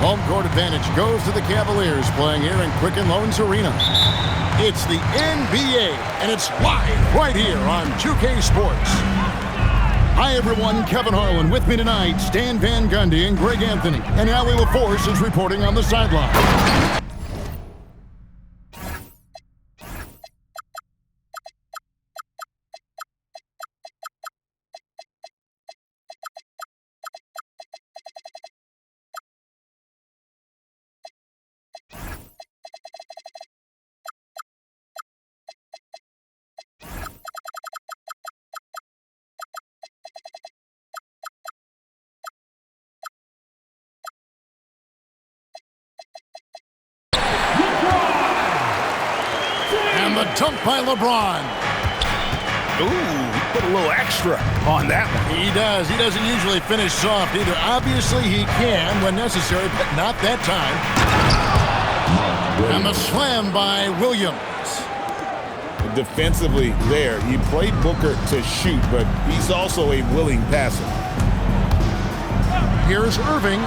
Home court advantage goes to the Cavaliers playing here in Quicken Loans Arena. It's the NBA, and it's live right here on 2K Sports. Hi, everyone. Kevin Harlan with me tonight. Stan Van Gundy and Greg Anthony. And Allie LaForce is reporting on the sideline. And the dunk by LeBron. Ooh, put a little extra on that one. He does. He doesn't usually finish soft either. Obviously, he can when necessary, but not that time. And the slam by Williams. Defensively there, you played Booker to shoot, but he's also a willing passer. Here's Irving.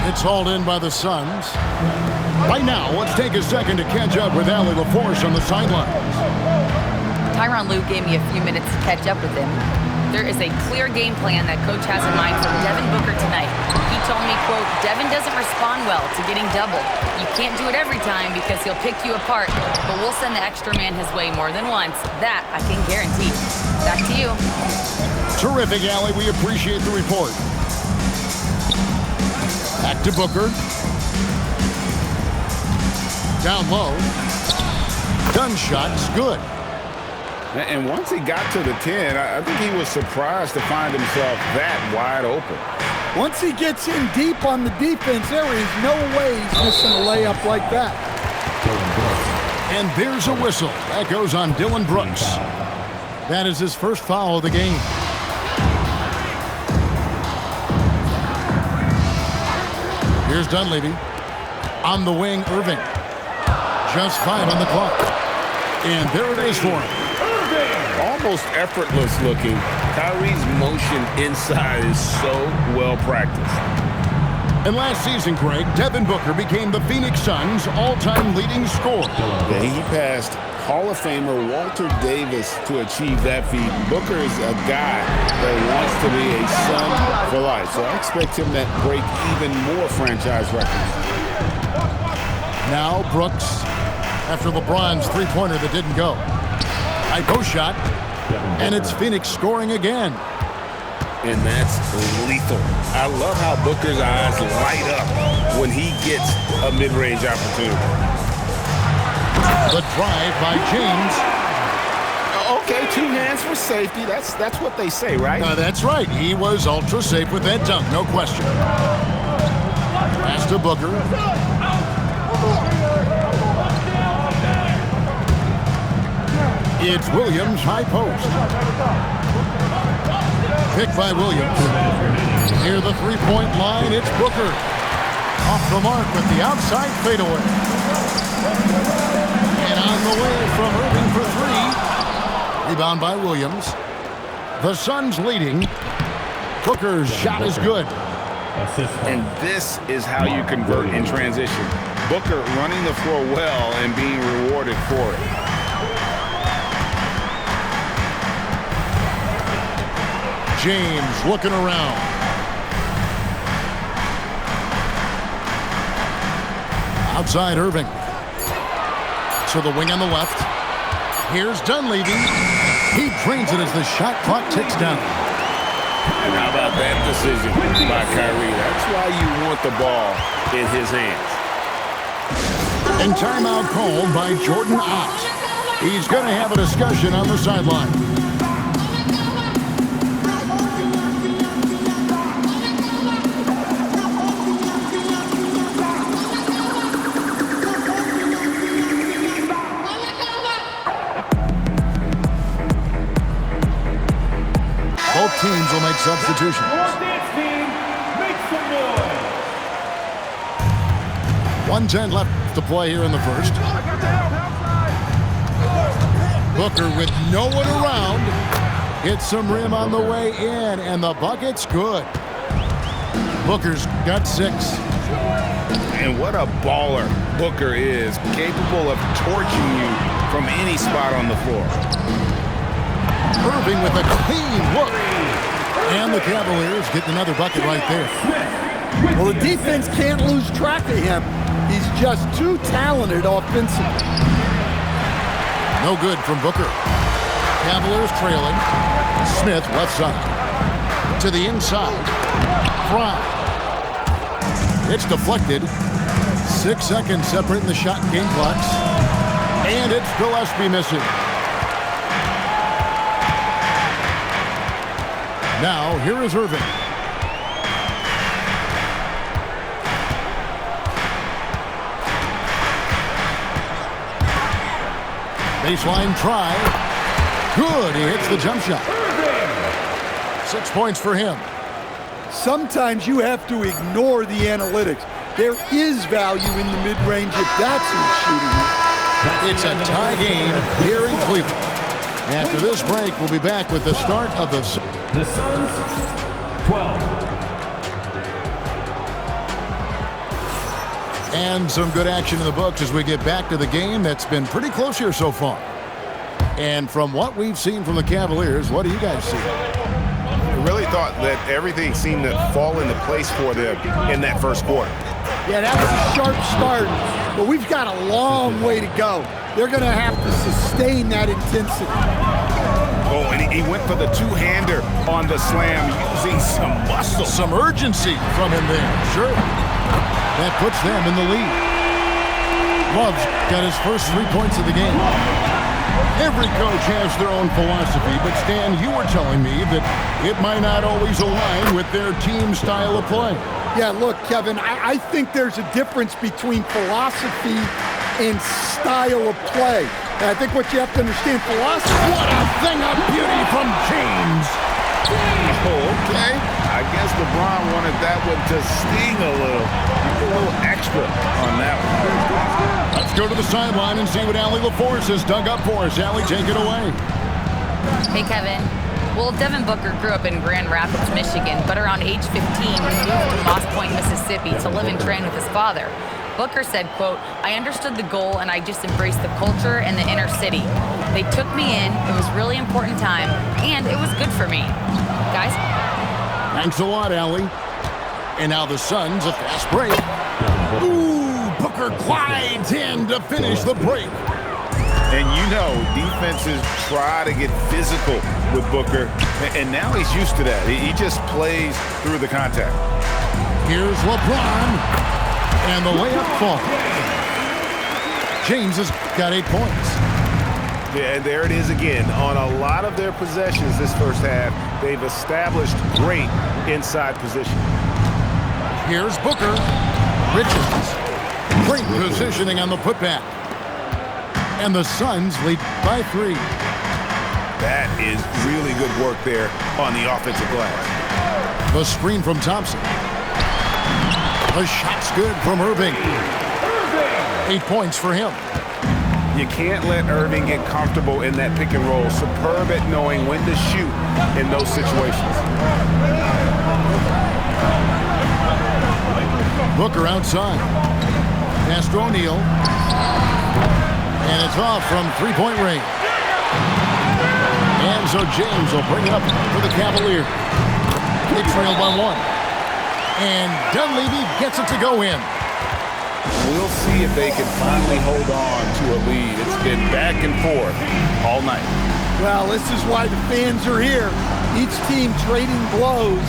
It's hauled in by the Suns. Right now, let's take a second to catch up with Allie LaForce on the sidelines. Tyronn Lue gave me a few minutes to catch up with him. There is a clear game plan that Coach has in mind for Devin Booker tonight. He told me, quote, Devin doesn't respond well to getting doubled. You can't do it every time because he'll pick you apart, but we'll send the extra man his way more than once. That I can guarantee. Back to you. Terrific, Allie. We appreciate the report. Back to Booker. Down low. Gun shot's good. And once he got to the 10, I think he was surprised to find himself that wide open. Once he gets in deep on the defense, there is no way he's missing a layup like that. And there's a whistle. That goes on Dillon Brooks. That is his first foul of the game. Here's Dunleavy. On the wing, Irving. Just 5 on the clock. And there it is for him. Almost effortless looking. Kyrie's motion inside is so well practiced. And last season, Greg, Devin Booker became the Phoenix Suns' all-time leading scorer. Yeah, he passed Hall of Famer Walter Davis to achieve that feat. Booker is a guy that wants to be a Sun for life, so I expect him to break even more franchise records. Now Brooks, after LeBron's three-pointer that didn't go. High post shot, and it's Phoenix scoring again. And that's lethal. I love how Booker's eyes light up when he gets a mid-range opportunity. The drive by James. Okay, 2 hands for safety. That's what they say, right? That's right. He was ultra safe with that dunk, no question. Pass to Booker. It's Williams, high post. Picked by Williams. Near the three-point line, it's Booker. Off the mark with the outside fadeaway. And on the way from Irving for 3. Rebound by Williams. The Suns leading. Booker's shot is good. And this is how you convert in transition. Booker running the floor well and being rewarded for it. James looking around. Outside Irving. To the wing on the left. Here's Dunleavy. He drains it as the shot clock ticks down. And how about that decision by Kyrie? That's why you want the ball in his hands. And timeout called by Jordan Ott. He's going to have a discussion on the sideline. Both teams will make substitutions. 1:10 left to play here in the first. Booker with no one around. Hits some rim on the way in, and the bucket's good. Booker's got 6. And what a baller Booker is, capable of torching you from any spot on the floor. Irving with a clean look. And the Cavaliers get another bucket right there. Well, the defense can't lose track of him. He's just too talented offensively. No good from Booker. Cavaliers trailing. Smith left side. To the inside. Fry. It's deflected. 6 seconds separating the shot and game clocks. And it's Gillespie missing. Now, here is Irving. Baseline try. Good. He hits the jump shot. 6 points for him. Sometimes you have to ignore the analytics. There is value in the mid-range if that's who's shooting. It's a tie game here in Cleveland. After this break, we'll be back with the start of the Suns 12. And some good action in the books as we get back to the game that's been pretty close here so far. And from what we've seen from the Cavaliers, what do you guys see? I really thought that everything seemed to fall into place for them in that first quarter. Yeah, that was a sharp start, but we've got a long way to go. They're going to have to sustain that intensity. Oh, and he went for the two-hander on the slam, using some muscle. Some urgency from him there, sure. That puts them in the lead. Love's got his first 3 points of the game. Every coach has their own philosophy, but Stan, you were telling me that it might not always align with their team style of play. Yeah, look, Kevin, I think there's a difference between philosophy and style of play. And I think what you have to understand, philosophy... What a thing of beauty from James! Oh, okay. I guess LeBron wanted that one to sting a little extra on that one. Let's go to the sideline and see what Allie LaForce has dug up for us. Allie, take it away. Hey, Kevin. Well, Devin Booker grew up in Grand Rapids, Michigan, but around age 15, he moved to Moss Point, Mississippi to live and train with his father. Booker said, quote, "I understood the goal and I just embraced the culture and the inner city. They took me in, it was a really important time, and it was good for me." Guys? Thanks a lot, Allie. And now the Suns, a fast break. Ooh, Booker glides in to finish the break. And you know, defenses try to get physical with Booker, and now he's used to that. He just plays through the contact. Here's LeBron, and the layup falls. James has got 8 points. Yeah, and there it is again. On a lot of their possessions this first half, they've established great inside position. Here's Booker. Richards. Great positioning on the putback. And the Suns lead by 3. That is really good work there on the offensive glass. The screen from Thompson. The shot's good from Irving. 8 points for him. You can't let Irving get comfortable in that pick and roll. Superb at knowing when to shoot in those situations. Booker outside. Pass to O'Neal. And it's off from three-point range. And so James will bring it up for the Cavaliers. They trail by 1. And Dunleavy gets it to go in. We'll see if they can finally hold on to a lead. It's been back and forth all night. Well, this is why the fans are here. Each team trading blows,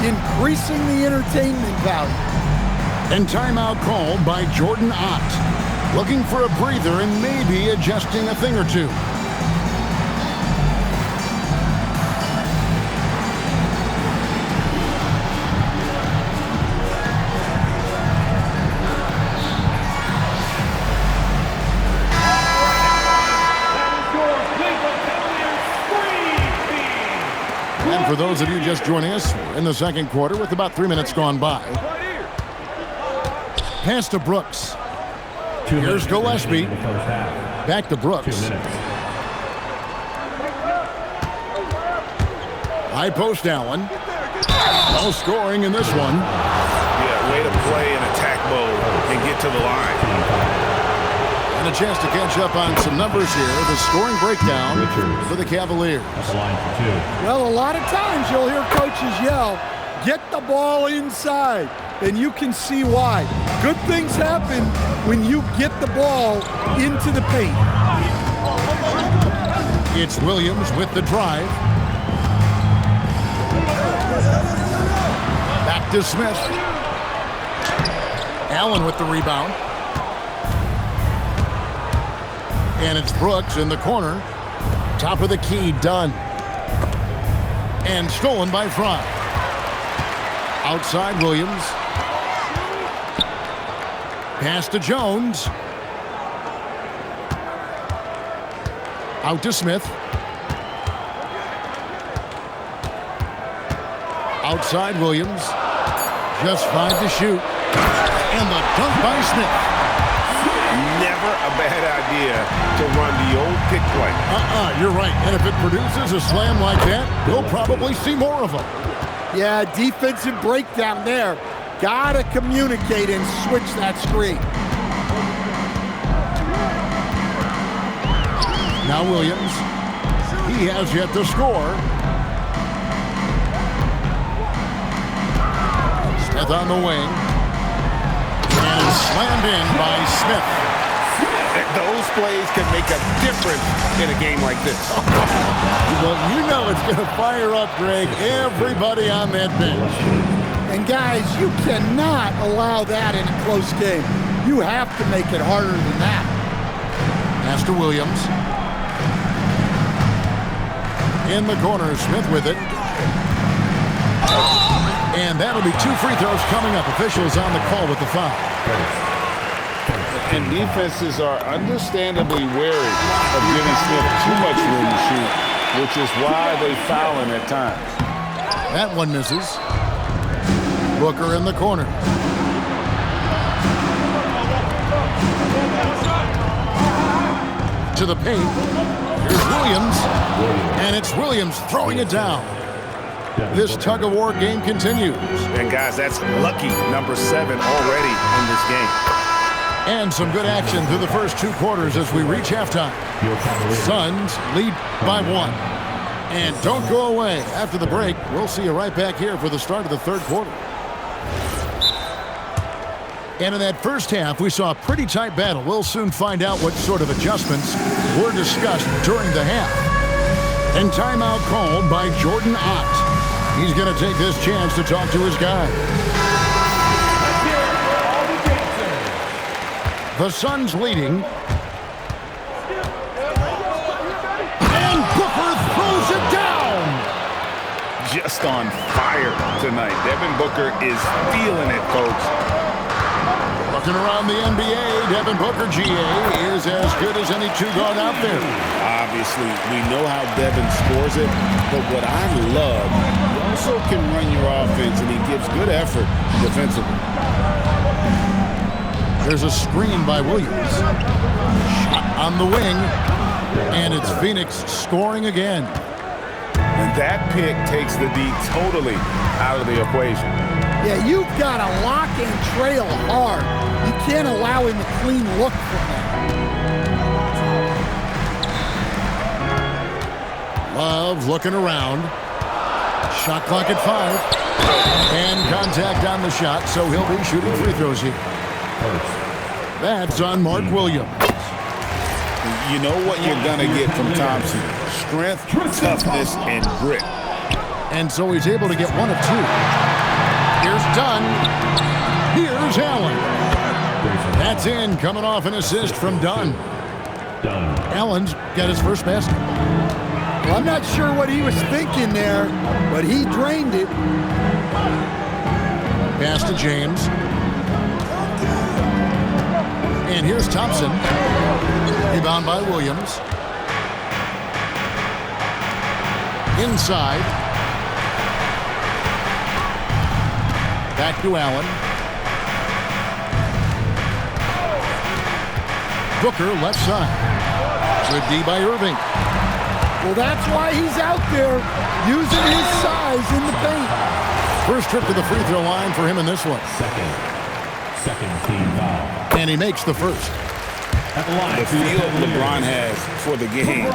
increasing the entertainment value. And timeout called by Jordan Ott. Looking for a breather and maybe adjusting a thing or two. And for those of you just joining us, we're in the second quarter with about 3 minutes gone by. Pass to Brooks. Here's Gillespie. Back to Brooks. High post Allen. No scoring in this one. Yeah, way to play in attack mode and get to the line. And a chance to catch up on some numbers here. The scoring breakdown for the Cavaliers. That's a line for 2. Well, a lot of times you'll hear coaches yell, get the ball inside, and you can see why. Good things happen when you get the ball into the paint. It's Williams with the drive. Back to Smith. Allen with the rebound. And it's Brooks in the corner. Top of the key, Dunn. And stolen by Fry. Outside Williams. Pass to Jones. Out to Smith. Outside Williams. Just 5 to shoot. And the dunk by Smith. Never a bad idea to run the old pick play. You're right. And if it produces a slam like that, we'll probably see more of them. Yeah, defensive breakdown there. Gotta communicate and switch that screen. Now Williams. He has yet to score. Smith on the wing. And it's slammed in by Smith. Those plays can make a difference in a game like this. Well, you know it's going to fire up, Greg, everybody on that bench. And guys, you cannot allow that in a close game. You have to make it harder than that. Pass to Williams. In the corner, Smith with it. And that'll be 2 free throws coming up. Officials on the call with the foul. And defenses are understandably wary of giving Smith too much room to shoot, which is why they foul him at times. That one misses. Booker in the corner. To the paint. Here's Williams. And it's Williams throwing it down. This tug-of-war game continues. And guys, that's lucky number 7 already in this game. And some good action through the first 2 quarters as we reach halftime. Suns lead by 1. And don't go away. After the break, we'll see you right back here for the start of the third quarter. And in that first half, we saw a pretty tight battle. We'll soon find out what sort of adjustments were discussed during the half. And timeout called by Jordan Ott. He's going to take this chance to talk to his guy. The Suns leading. And Booker throws it down. Just on fire tonight. Devin Booker is feeling it, folks. Looking around the NBA, Devin Booker, GA, is as good as any 2-guard out there. Obviously, we know how Devin scores it, but what I love, he also can run your offense, and he gives good effort defensively. There's a screen by Williams. Shot on the wing, and it's Phoenix scoring again. And that pick takes the D totally out of the equation. Yeah, you've got to lock and trail hard. You can't allow him a clean look from that. Love looking around. Shot clock at 5. And contact on the shot, so he'll be shooting free throws here. That's on Mark Williams. You know what you're going to get from Thompson. Strength, toughness, and grit. And so he's able to get 1 of 2. Here's Dunn. Here's Allen. That's in, coming off an assist from Dunn. Allen's got his first basket. Well, I'm not sure what he was thinking there, but he drained it. Pass to James. And here's Thompson. Rebound by Williams. Inside. Back to Allen. Booker left side. Good D by Irving. Well, that's why he's out there using his size in the paint. First trip to the free throw line for him in this one. Second team foul. And he makes the first. At the line, The feel LeBron has for the game,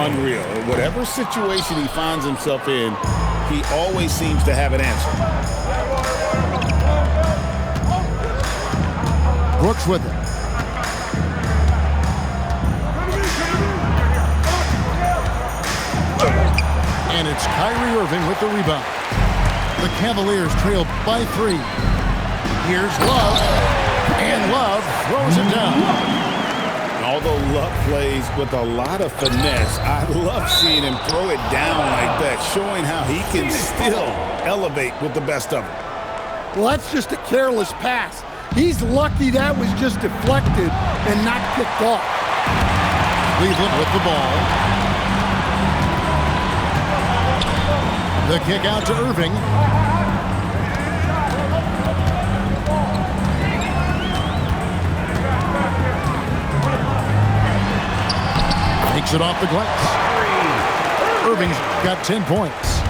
unreal. Whatever situation he finds himself in, he always seems to have an answer. Brooks with it. And it's Kyrie Irving with the rebound. The Cavaliers trail by 3. Here's Love. And Love throws it down. Although Love plays with a lot of finesse, I love seeing him throw it down like that, showing how he can still elevate with the best of them. Well, that's just a careless pass. He's lucky that was just deflected and not kicked off. Cleveland with the ball. The kick out to Irving. Takes it off the glass. Irving's got 10 points.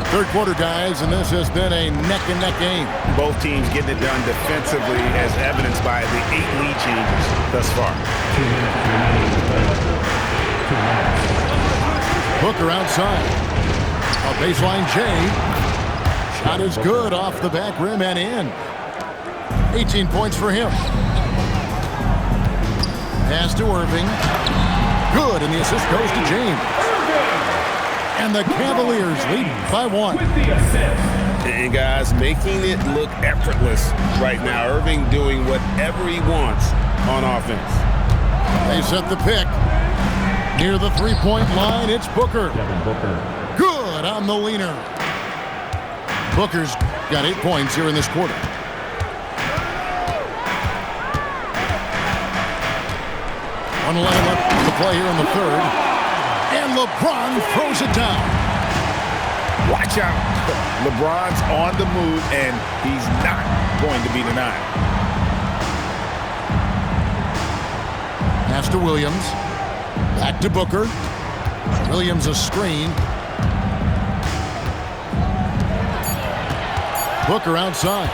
Third quarter, guys, and this has been a neck-and-neck game. Both teams getting it done defensively, as evidenced by the 8 lead changes thus far. Booker outside. A baseline J. Shot is good off the back rim and in. 18 points for him. Pass to Irving. Good, and the assist goes to James. And the Cavaliers lead by 1. And guys, making it look effortless right now. Irving doing whatever he wants on offense. They set the pick. Near the three-point line, it's Booker. Good on the leaner. Booker's got 8 points here in this quarter. On 11 left to play here in the third. And LeBron throws it down. Watch out. LeBron's on the move, and he's not going to be denied. Pass to Williams. Back to Booker. Williams a screen. Booker outside.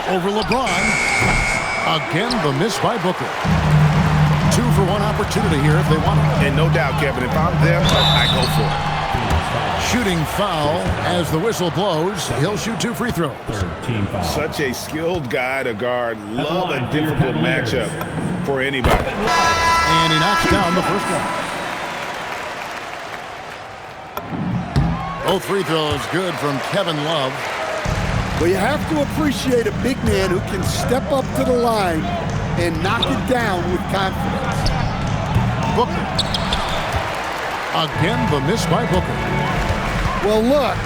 Over LeBron. Again, the miss by Booker. 2 for 1 opportunity here if they want it. And no doubt, Kevin, if I'm them, I go for it. Shooting foul as the whistle blows. He'll shoot 2 free throws. Such a skilled guy to guard. Love a difficult matchup for anybody. And he knocks down the first one. Both free throws good from Kevin Love. Well, you have to appreciate a big man who can step up to the line and knock it down with confidence. Booker. Again, the miss by Booker. Well, look,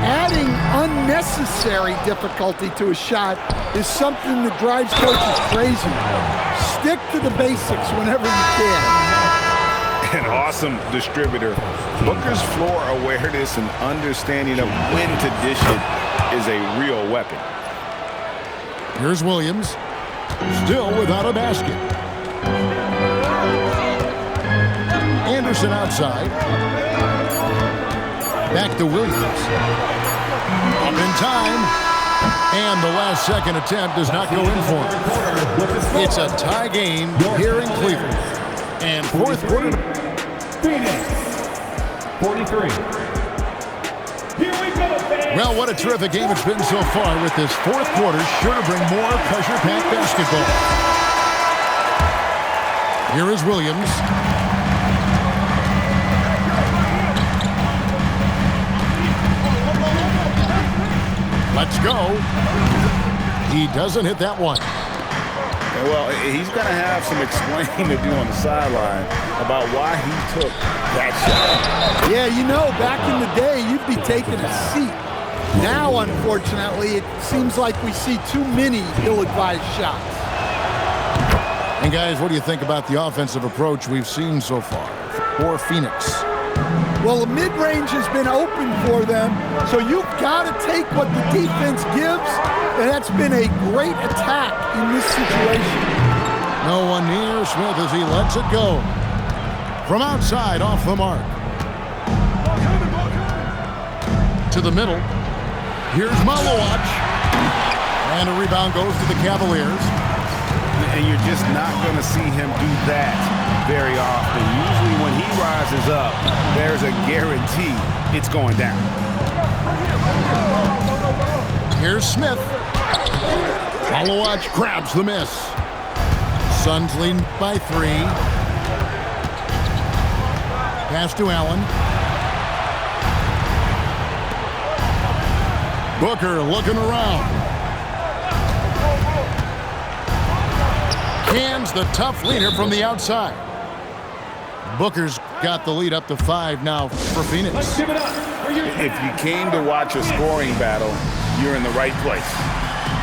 adding unnecessary difficulty to a shot is something that drives coaches crazy. Stick to the basics whenever you can. An awesome distributor. Booker's floor awareness and understanding of when to dish it is a real weapon. Here's Williams. Still without a basket. Anderson outside. Back to Williams. Up in time. And the last second attempt does not go in for him. It's a tie game here in Cleveland. And fourth quarter. Phoenix, 43. Here we go, fans. Well, what a terrific game it's been so far with this fourth quarter. Sure to bring more pressure-packed basketball. Here is Williams. Let's go. He doesn't hit that one. Well, he's going to have some explaining to do on the sideline about why he took that shot. Yeah, you know, back in the day, you'd be taking a seat. Now, unfortunately, it seems like we see too many ill-advised shots. And guys, what do you think about the offensive approach we've seen so far for Phoenix? Well, the mid-range has been open for them, so you've got to take what the defense gives, and that's been a great attack in this situation. No one near Smith as he lets it go. From outside, off the mark. To the middle. Here's Malowacz. And a rebound goes to the Cavaliers. And you're just not going to see him do that very often. Usually when he rises up, there's a guarantee it's going down. Here's Smith. Malowacz grabs the miss. Suns lead by 3. Pass to Allen. Booker looking around. Cans the tough leader from the outside. Booker's got the lead up to 5 now for Phoenix. Let's give it up for your If you came to watch a scoring battle, you're in the right place.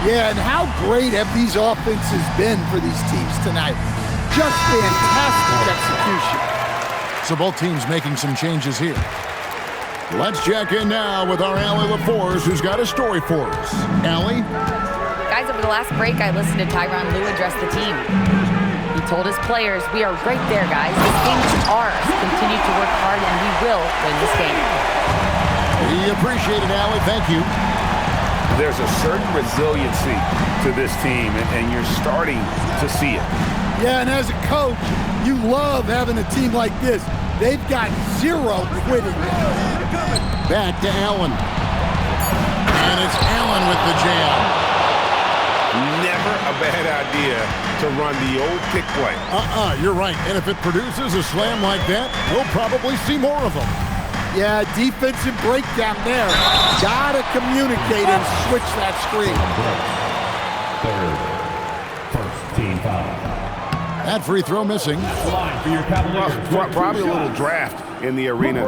Yeah, and how great have these offenses been for these teams tonight? Just fantastic execution. So both teams making some changes here. Let's check in now with our Allie LaForce, who's got a story for us. Allie? Guys, over the last break, I listened to Tyronn Lue address the team. He told his players, "We are right there, guys. This game is ours. Continue to work hard, and we will win this game." We appreciate it, Allie. Thank you. There's a certain resiliency to this team, and you're starting to see it. Yeah, and as a coach, you love having a team like this. They've got 0 quitting. Back to Allen. And it's Allen with the jam. Never a bad idea to run the old pick play. You're right. And if it produces a slam like that, we'll probably see more of them. Yeah, defensive breakdown there. Gotta communicate and switch that screen. third. First team foul. That free throw missing. Line for your Cavaliers. Probably a little draft in the arena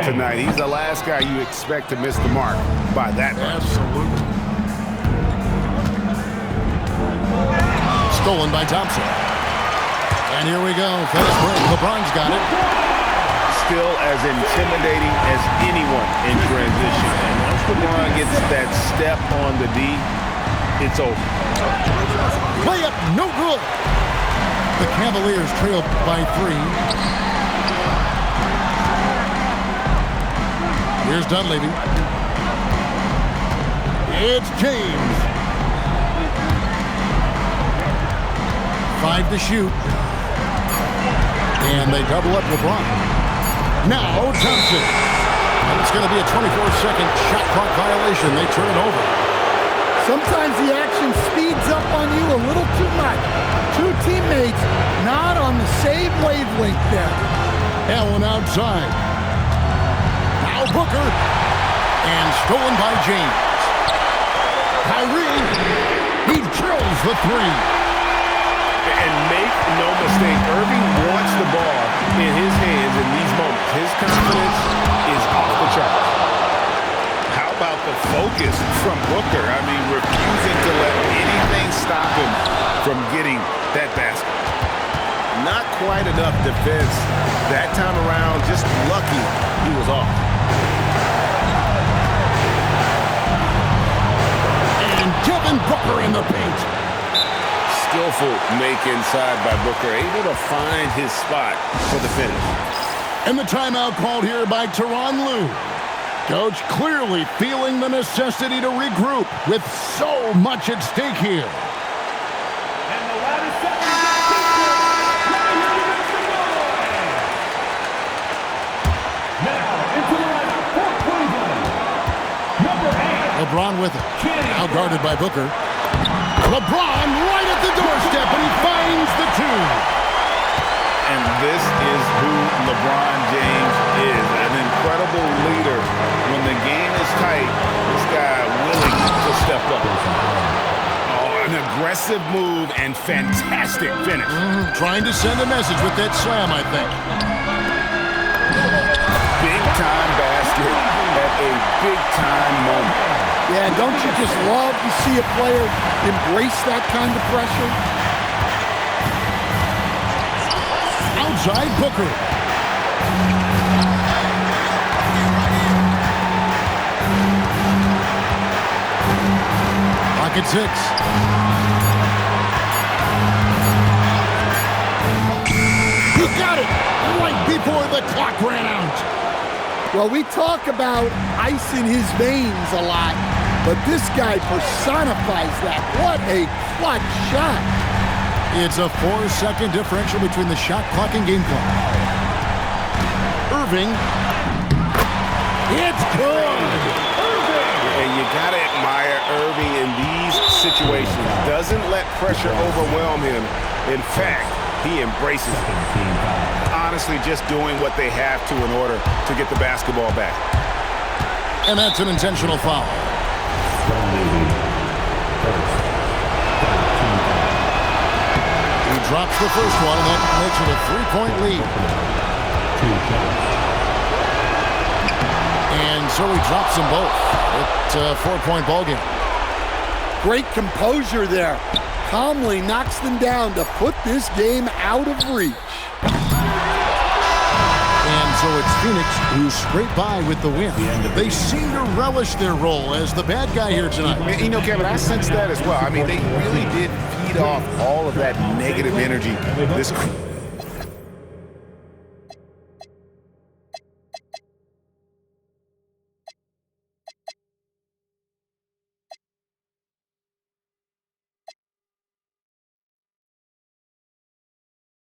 tonight. He's the last guy you expect to miss the mark by that much. Absolutely. Stolen by Thompson. And here we go. Fast break. LeBron's got it. Still as intimidating as anyone in transition. And once LeBron gets that step on the D, it's over. Play up, no good. The Cavaliers trail by 3. Here's Dunleavy. It's James. 5 to shoot. And they double up LeBron. Now Thompson. And it's going to be a 24-second shot clock violation. They turn it over. Sometimes the action speeds up on you a little too much. Two teammates not on the same wavelength there. Allen outside. Now Booker. And stolen by James. Kyrie. He drills the 3. And make no mistake, Irving wants the ball in his hands in these moments. His confidence is off the charts. How about the focus from Booker? I mean, refusing to let anything stop him from getting that basket. Not quite enough defense that time around. Just lucky he was off. And Devin Booker in the paint. Skillful make inside by Booker, able to find his spot for the finish. And the timeout called here by Tyronn Lue. Coach clearly feeling the necessity to regroup with so much at stake here. And the ladder seconds at now into the lineup for Cleveland. Number 8. LeBron with it. Now guarded by Booker. LeBron right at the doorstep, and he finds the 2. And this is who LeBron James is, an incredible leader. When the game is tight, this guy willing to step up. Oh, an aggressive move and fantastic finish. Trying to send a message with that slam, I think. Big-time basket at a big-time moment. Yeah, don't you just love to see a player embrace that kind of pressure? Outside Booker. Pocket 6. He got it right before the clock ran out. Well, we talk about ice in his veins a lot. but this guy personifies that. What a clutch shot. It's a 4-second differential between the shot clock and game clock. Irving. It's good. And you got to admire Irving in these situations. Doesn't let pressure overwhelm him. In fact, he embraces it. Honestly, just doing what they have to in order to get the basketball back. And that's an intentional foul. He drops the first one, and that makes it a 3-point lead. And so he drops them both. It's a 4-point ballgame. Great composure there. Calmly knocks them down to put this game out of reach. And so it's Phoenix who scrape by with the win. They seem to relish their role as the bad guy here tonight. You know, Kevin, I sense that as well. I mean, they really did feed off all of that negative energy this